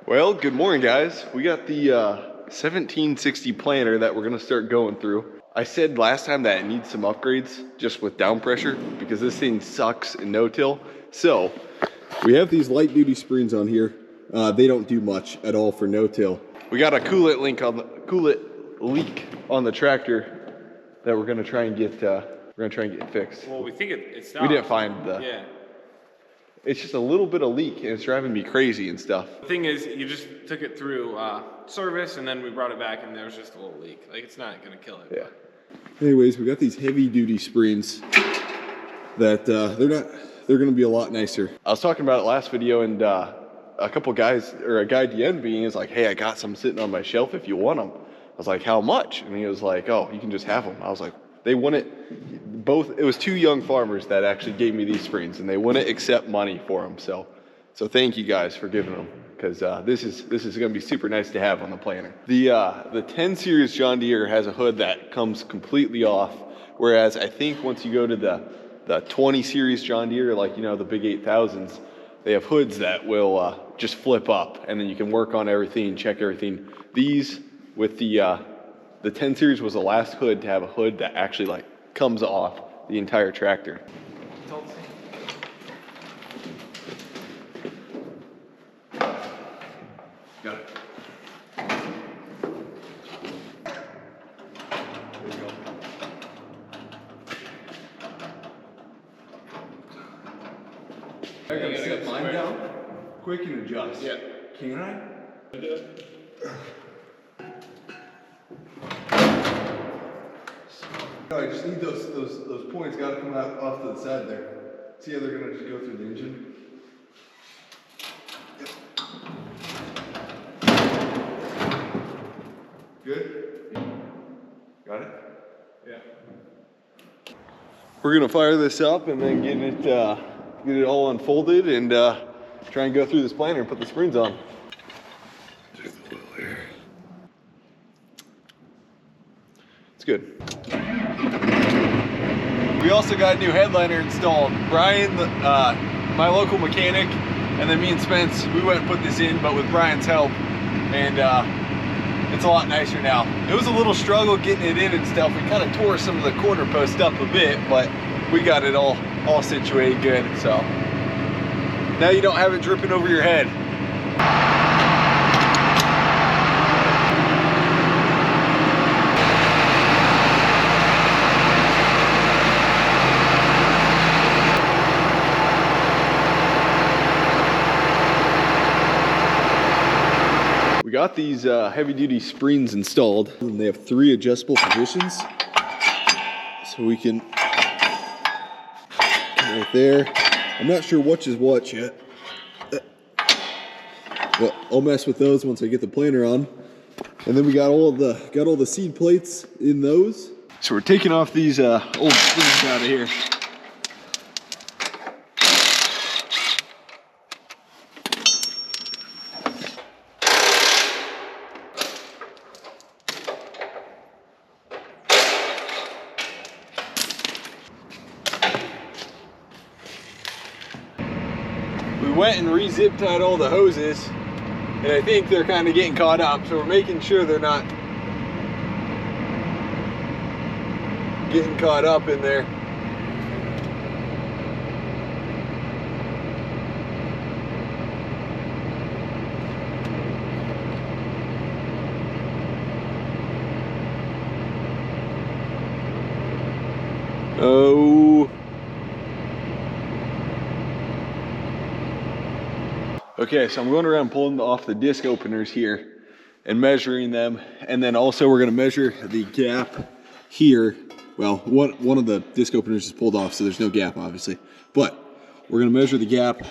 Well, good morning, guys. We got the 1760 planter that we're gonna start going through. I said last time that it needs some upgrades just with down pressure because this thing sucks in no-till. So we have these light duty springs on here. They don't do much at all for no-till. We got a coolant leak on the tractor that we're gonna try and get fixed. Well, we think it's stopped. We didn't find the. Yeah. It's just a little bit of leak and it's driving me crazy and stuff. The thing is, you just took it through service and then we brought it back and there was just a little leak. Like, it's not gonna kill it. Yeah. Anyways, we got these heavy duty springs that they're gonna be a lot nicer. I was talking about it last video and a couple guys, or a guy DM'd me and was like, hey, I got some sitting on my shelf if you want them. I was like, how much? And he was like, oh, you can just have them. I was like, they wouldn't, both, it was two young farmers that actually gave me these springs and they wouldn't accept money for them. So thank you guys for giving them, because this is gonna be super nice to have on the planter. The 10 series John Deere has a hood that comes completely off, whereas I think once you go to the 20 series John Deere, like, you know, the big 8000s, they have hoods that will just flip up and then you can work on everything, check everything. These with the 10 series was the last hood to have a hood that actually like comes off the entire tractor. Got it. There you go. I gotta set mine down quick and adjust. Yeah. Can I? No, I just need those points gotta come out off to the side there. See how they're gonna just go through the engine? Yep. Good? Got it? Yeah. We're gonna fire this up and then get it all unfolded and try and go through this planter and put the springs on. There's the little air. It's good. We also got a new headliner installed. Brian, my local mechanic, and then me and Spence, we went and put this in, but with Brian's help, and it's a lot nicer now. It was a little struggle getting it in and stuff. We kind of tore some of the corner posts up a bit, but we got it all situated good, so. Now you don't have it dripping over your head. We got these heavy duty springs installed and they have 3 adjustable positions. So we can, right there. I'm not sure which is what yet. But I'll mess with those once I get the planter on. And then we got all the seed plates in those. So we're taking off these old springs out of here. We went and re-zip tied all the hoses, and I think they're kind of getting caught up, so we're making sure they're not getting caught up in there. Oh. Okay, so I'm going around pulling off the disc openers here and measuring them, and then also we're going to measure the gap here. Well, one of the disc openers is pulled off, so there's no gap obviously, but we're going to measure the gap.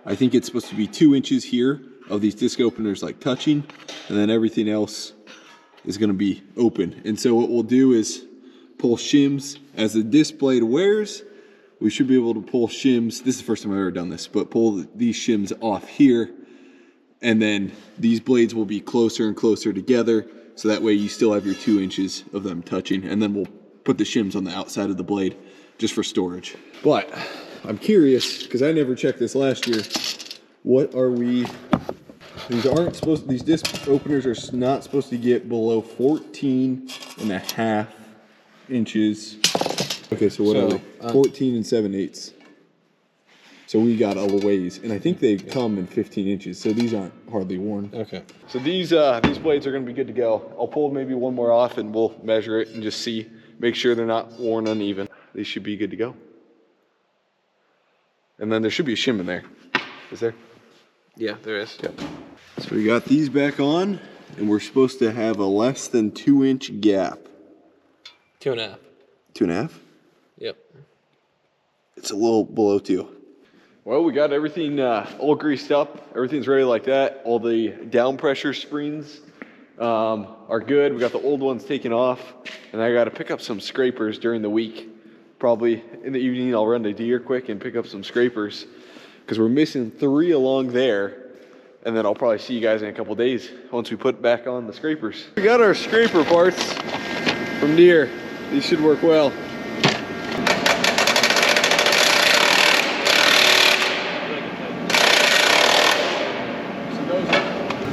I think it's supposed to be 2 inches here of these disc openers like touching, and then everything else is going to be open. And so what we'll do is pull shims as the disc blade wears. We should be able to pull shims. This is the first time I've ever done this, but pull these shims off here, and then these blades will be closer and closer together, so that way you still have your 2 inches of them touching, and then we'll put the shims on the outside of the blade just for storage. But I'm curious, because I never checked this last year, what are we These disc openers are not supposed to get below 14.5 inches. Okay, so what are they? 14 and 7/8. So we got a ways, and I think they come in 15 inches, so these aren't hardly worn. Okay. So these blades are gonna be good to go. I'll pull maybe one more off and we'll measure it and just see, make sure they're not worn uneven. These should be good to go. And then there should be a shim in there. Is there? Yeah, there is. Yep. So we got these back on, and we're supposed to have a less than 2-inch gap. 2.5. 2.5? Yep. It's a little below 2. Well, we got everything all greased up. Everything's ready like that. All the down pressure springs are good. We got the old ones taken off, and I got to pick up some scrapers during the week. Probably in the evening, I'll run to Deere quick and pick up some scrapers because we're missing 3 along there. And then I'll probably see you guys in a couple days once we put back on the scrapers. We got our scraper parts from Deere. These should work well.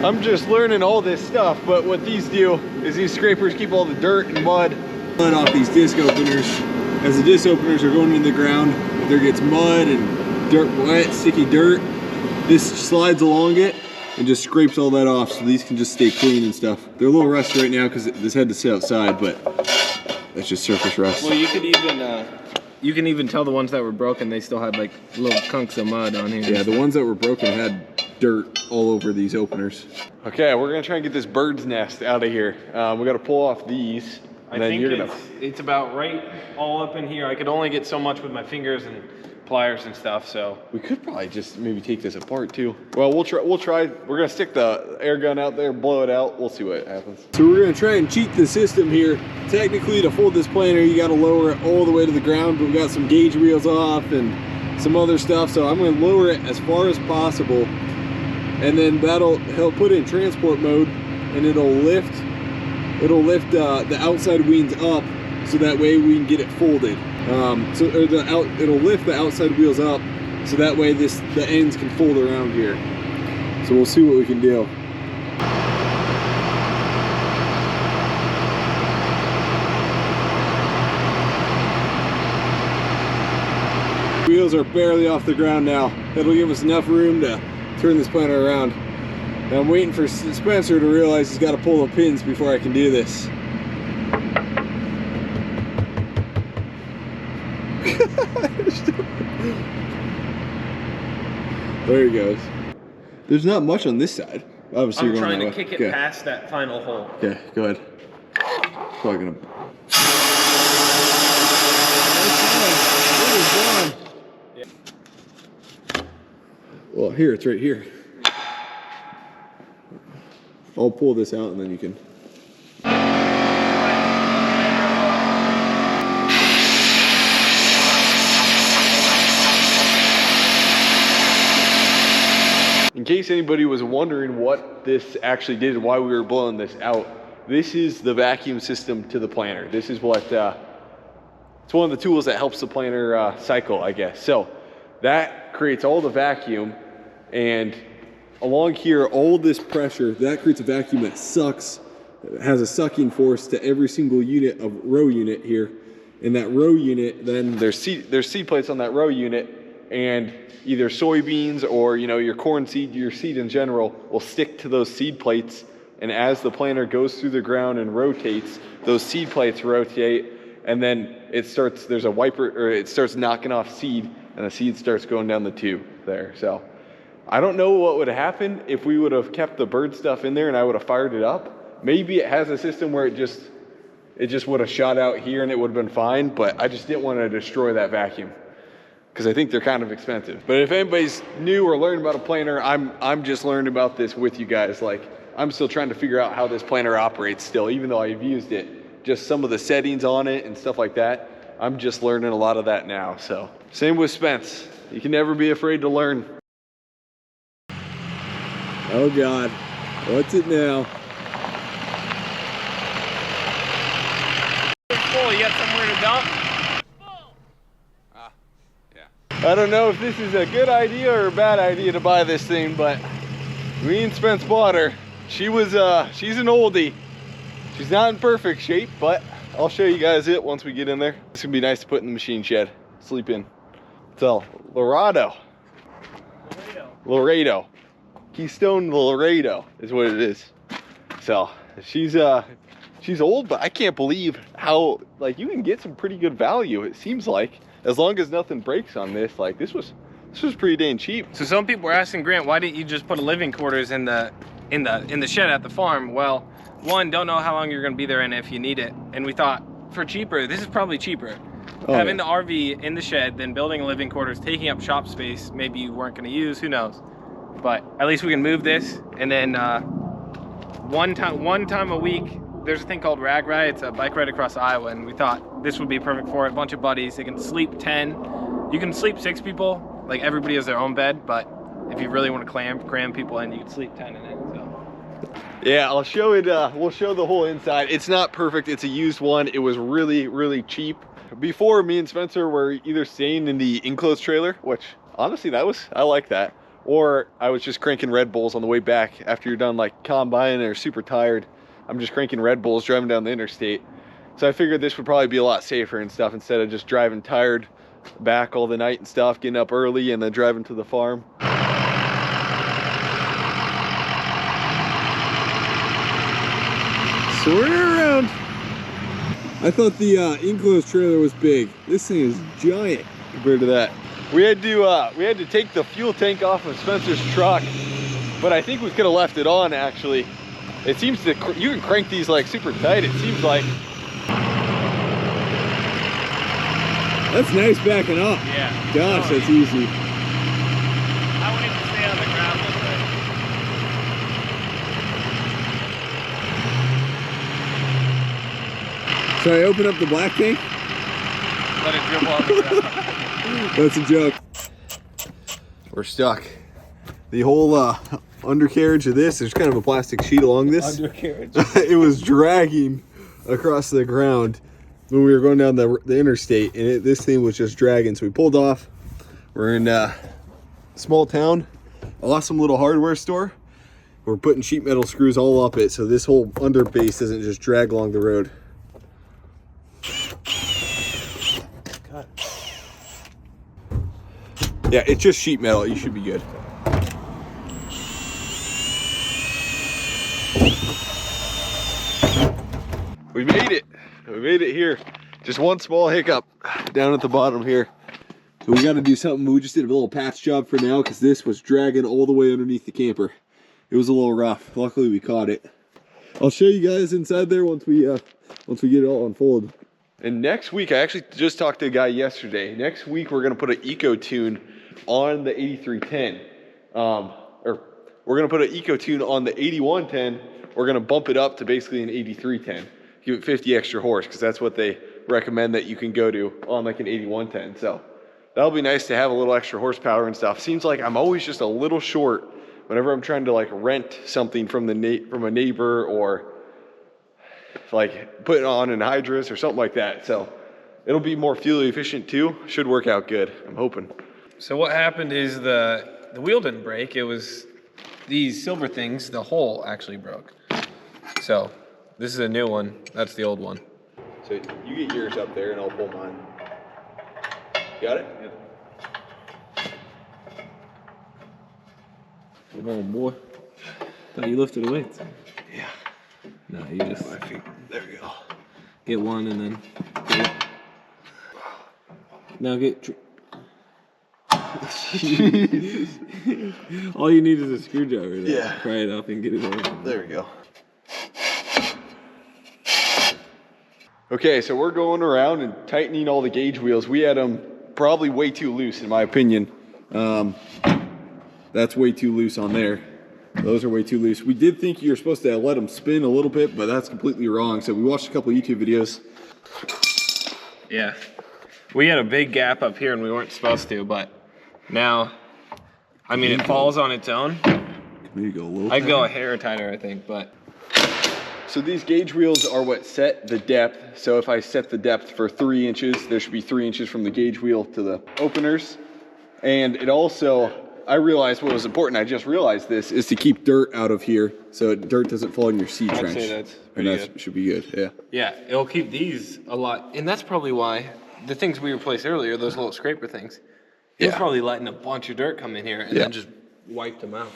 I'm just learning all this stuff, but what these do is these scrapers keep all the dirt and mud off these disc openers. As the disc openers are going into the ground, if there gets mud and dirt, wet, sticky dirt, this slides along it and just scrapes all that off, so these can just stay clean and stuff. They're a little rusty right now because this had to sit outside, but that's just surface rust. Well, you can even tell the ones that were broken, they still had like little chunks of mud on here. Yeah, the ones that were broken had dirt all over these openers. Okay, we're gonna try and get this bird's nest out of here. We gotta pull off these. And I think it's about right all up in here. I could only get so much with my fingers and pliers and stuff, so. We could probably just maybe take this apart too. Well, we'll try. We're gonna stick the air gun out there, blow it out. We'll see what happens. So we're gonna try and cheat the system here. Technically, to fold this planer, you gotta lower it all the way to the ground, but we've got some gauge wheels off and some other stuff, so I'm gonna lower it as far as possible. And then that'll help put it in transport mode, and it'll lift the outside wheels up, so that way we can get it folded. It'll lift the outside wheels up, so that way the ends can fold around here. So we'll see what we can do. Wheels are barely off the ground now. That'll give us enough room to turn this planer around. Now I'm waiting for Spencer to realize he's got to pull the pins before I can do this. There he goes. There's not much on this side. Obviously, I'm trying to kick it past that final hole. Okay, go ahead. Probably gonna. Well, here, it's right here. I'll pull this out and then you can. In case anybody was wondering what this actually did and why we were blowing this out, this is the vacuum system to the planer. This is what, it's one of the tools that helps the planer cycle, I guess. So that creates all the vacuum, and along here, all this pressure, that creates a vacuum that sucks, has a sucking force to every single unit of row unit here. And that row unit, then there's seed plates on that row unit, and either soybeans or your corn seed, your seed in general, will stick to those seed plates. And as the planer goes through the ground and rotates, those seed plates rotate, and then there's a wiper, or it starts knocking off seed, and the seed starts going down the tube there. So I don't know what would have happened if we would have kept the bird stuff in there and I would have fired it up. Maybe it has a system where it just would have shot out here and it would have been fine, but I just didn't want to destroy that vacuum because I think they're kind of expensive. But if anybody's new or learning about a planer, I'm just learning about this with you guys. Like, I'm still trying to figure out how this planer operates still, even though I've used it. Just some of the settings on it and stuff like that. I'm just learning a lot of that now. So same with Spence. You can never be afraid to learn. Oh God, what's it now? It's full, you got somewhere to dump? Yeah. I don't know if this is a good idea or a bad idea to buy this thing, but Me and Spence bought her. She's an oldie. She's not in perfect shape, but I'll show you guys it once we get in there. It's gonna be nice to put in the machine shed, sleep in. So, Laredo. Keystone Laredo is what it is. So, she's old, but I can't believe how, like, you can get some pretty good value, it seems like, as long as nothing breaks on this. Like, this was pretty dang cheap. So some people were asking Grant, why didn't you just put a living quarters in the shed at the farm? Well, one, don't know how long you're gonna be there and if you need it. And we thought, for cheaper, this is probably cheaper. Having the RV in the shed than building a living quarters, taking up shop space, maybe you weren't gonna use, who knows? But at least we can move this, and then one time a week, there's a thing called Ragbrai. It's a bike ride across Iowa, and we thought this would be perfect for it. A bunch of buddies. They can sleep 10. You can sleep 6 people. Like, everybody has their own bed, but if you really want to cram people in, you can sleep 10 in it. So. Yeah, I'll show it. We'll show the whole inside. It's not perfect. It's a used one. It was really, really cheap. Before, me and Spencer were either staying in the enclosed trailer, which honestly, I like that, or I was just cranking Red Bulls on the way back after you're done like combine or super tired. I'm just cranking Red Bulls driving down the interstate. So I figured this would probably be a lot safer and stuff instead of just driving tired back all the night and stuff, getting up early and then driving to the farm. So we're around. I thought the enclosed trailer was big. This thing is giant compared to that. We had to take the fuel tank off of Spencer's truck, but I think we could have left it on actually. It seems to, you can crank these like super tight, it seems like. That's nice backing up. Yeah. Gosh, that's easy. I wanted to stay on the ground a little bit. So I open up the black tank? Let it dribble on the ground. That's a joke. We're stuck. The whole undercarriage of this, there's kind of a plastic sheet along this. Undercarriage. It was dragging across the ground when we were going down the interstate, and this thing was just dragging. So we pulled off. We're in a small town, awesome little hardware store. We're putting sheet metal screws all up it, so this whole under base doesn't just drag along the road. God. Yeah, it's just sheet metal. You should be good. We made it. We made it here. Just one small hiccup down at the bottom here. So we got to do something. We just did a little patch job for now because this was dragging all the way underneath the camper. It was a little rough. Luckily we caught it. I'll show you guys inside there once we get it all unfolded. And next week, I actually just talked to a guy yesterday. Next week we're gonna put an eco tune on the 8310. Or we're gonna put an eco tune on the 8110. We're gonna bump it up to basically an 8310. Give it 50 extra horse because that's what they recommend that you can go to on like an 8110. So that'll be nice to have a little extra horsepower and stuff. Seems like I'm always just a little short whenever I'm trying to like rent something from a neighbor or like put it on an hydrous or something like that. So it'll be more fuel efficient too. Should work out good, I'm hoping. So what happened is the wheel didn't break. It was these silver things, the hole actually broke. So this is a new one. That's the old one. So you get yours up there and I'll pull mine. Got it? Yep. Come on, boy. Thought you lifted the weights. Yeah. No, you just My feet. There we go. get one and then get it. Now get. All you need is a screwdriver to pry it up and get it open. There we go. Okay, so we're going around and tightening all the gauge wheels. We had them probably way too loose, in my opinion. That's way too loose on there. Those are way too loose. We did think you were supposed to let them spin a little bit, but that's completely wrong. So we watched a couple YouTube videos. Yeah. We had a big gap up here and we weren't supposed to, but now, I mean, it falls on its own. Maybe go a little I'd go a hair tighter, I think, but. So these gauge wheels are what set the depth. So if I set the depth for 3 inches, there should be 3 inches from the gauge wheel to the openers. And it also, I realized what was important, I just realized this, is to keep dirt out of here so dirt doesn't fall in your seed trench. I'd say that's and pretty that good. should be good, yeah. Yeah, it'll keep these a lot. And that's probably why the things we replaced earlier, those little scraper things, it's probably letting a bunch of dirt come in here and then just wiped them out.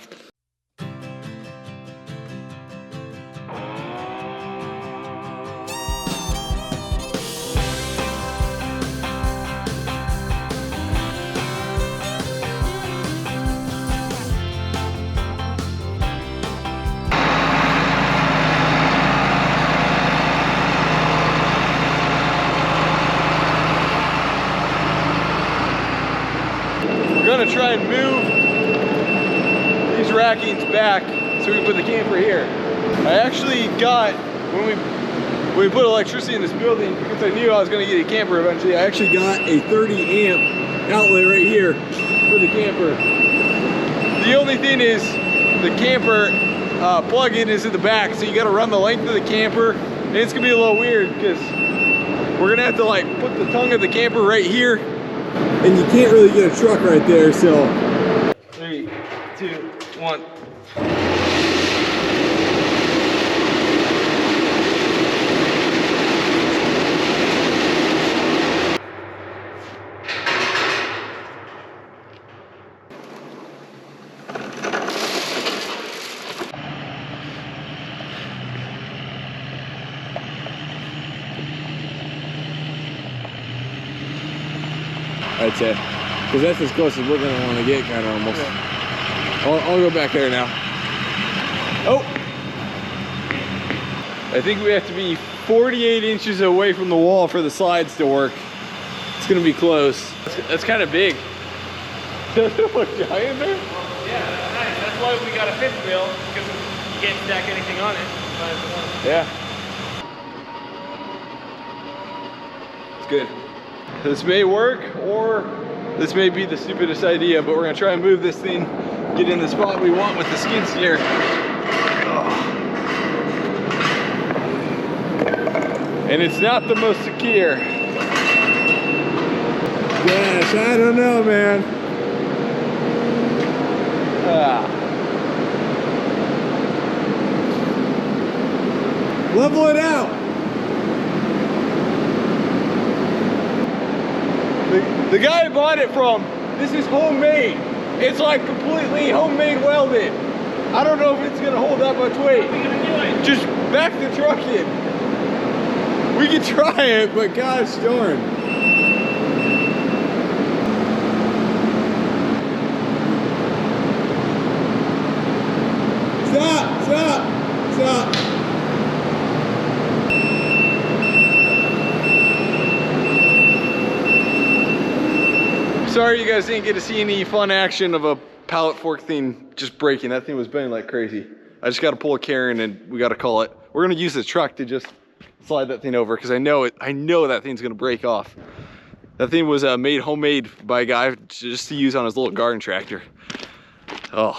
We're gonna try and move these rackings back so we can put the camper here. I actually got, when we put electricity in this building, because I knew I was gonna get a camper eventually, I actually got a 30 amp outlet right here for the camper. The only thing is the camper plug-in is in the back, so you gotta run the length of the camper, and it's gonna be a little weird because we're gonna have to like put the tongue of the camper right here. And you can't really get a truck right there, so. 3, 2, 1. I'd say, because that's as close as we're gonna want to get, kind of almost. Yeah. I'll go back there now. Oh, I think we have to be 48 inches away from the wall for the slides to work. It's gonna be close. That's kind of big. Does it look giant there? Yeah, that's nice. That's why we got a fifth wheel, because you can't stack anything on it. Yeah. It's good. This may work, or this may be the stupidest idea, but we're gonna try and move this thing, get in the spot we want with the skid steer. Oh. And it's not the most secure. Gosh, I don't know, man. Level it out. The guy I bought it from, this is homemade. It's like completely homemade welded. I don't know if it's gonna hold that much weight. What are you gonna do? Just back the truck in. We can try it, but gosh darn. Stop, stop, stop. Sorry you guys didn't get to see any fun action of a pallet fork thing just breaking. That thing was bending like crazy. I just got to pull a Karen and we got to call it. We're gonna use the truck to just slide that thing over because I know that thing's gonna break off. That thing was made homemade by a guy just to use on his little garden tractor. Oh.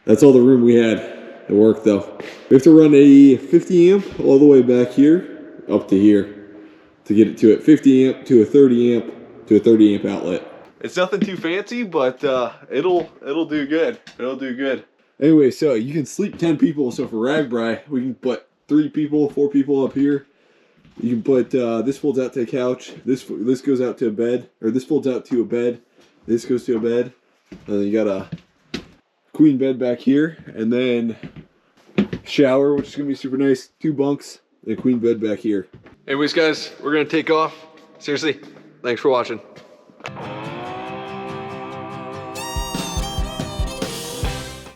That's all the room we had. It worked though. We have to run a 50 amp all the way back here up to here to get it to it. 50 amp to a 30 amp to a 30 amp outlet. It's nothing too fancy, but it'll do good. It'll do good. Anyway, so you can sleep 10 people. So for Ragbrai, we can put 3 people, 4 people up here. You can put this folds out to a couch. This goes out to a bed, or this folds out to a bed. This goes to a bed. And then you got a queen bed back here, and then shower, which is gonna be super nice. 2 bunks, and a queen bed back here. Anyways, guys, we're gonna take off. Seriously, thanks for watching.